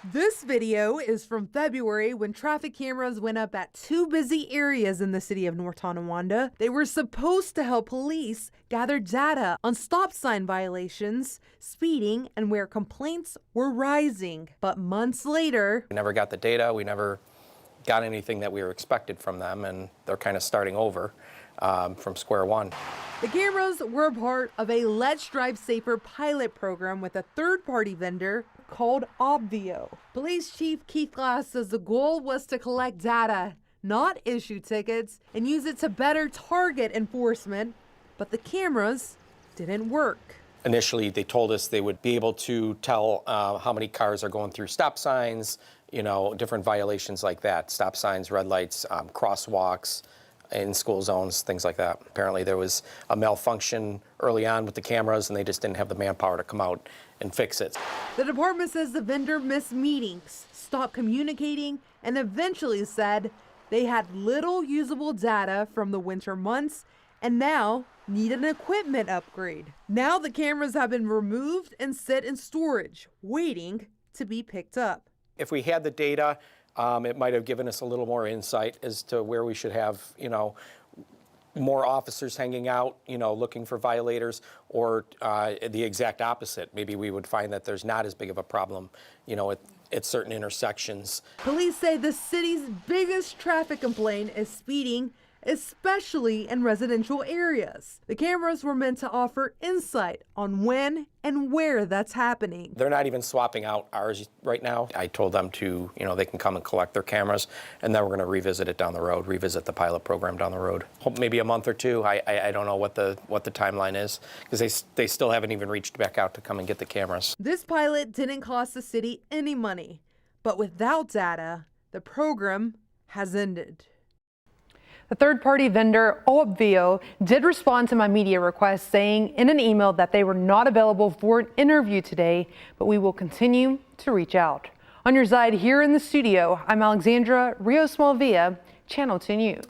This video is from February when traffic cameras went up at two busy areas in the city of North Tonawanda. They were supposed to help police gather data on stop sign violations, speeding, and where complaints were rising. But months later, we never got the data. We never got anything that we were expected from them, and they're kind of starting over from square one. The cameras were part of a Let's Drive Safer pilot program with a third-party vendor called Obvio. Police Chief Keith Glass says the goal was to collect data, not issue tickets, and use it to better target enforcement, but the cameras didn't work. Initially, they told us they would be able to tell how many cars are going through stop signs, you know, different violations like that, stop signs, red lights, crosswalks, in school zones, things like that. Apparently there was a malfunction early on with the cameras and they just didn't have the manpower to come out and fix it. The department says the vendor missed meetings, stopped communicating, and eventually said they had little usable data from the winter months and now need an equipment upgrade. Now the cameras have been removed and sit in storage, waiting to be picked up. If we had the data, it might have given us a little more insight as to where we should have, you know, more officers hanging out, you know, looking for violators, or the exact opposite. Maybe we would find that there's not as big of a problem, you know, at certain intersections. Police say the city's biggest traffic complaint is speeding, especially in residential areas. The cameras were meant to offer insight on when and where that's happening. They're not even swapping out ours right now. I told them to, you know, they can come and collect their cameras, and then we're going to revisit it down the road, revisit the pilot program down the road. Hope maybe a month or two. I don't know what the timeline is, because they still haven't even reached back out to come and get the cameras. This pilot didn't cost the city any money, but without data, the program has ended. The third-party vendor, Obvio, did respond to my media request, saying in an email that they were not available for an interview today, but we will continue to reach out. On your side here in the studio, I'm Alexandra Rios-Malvia, Channel 2 News.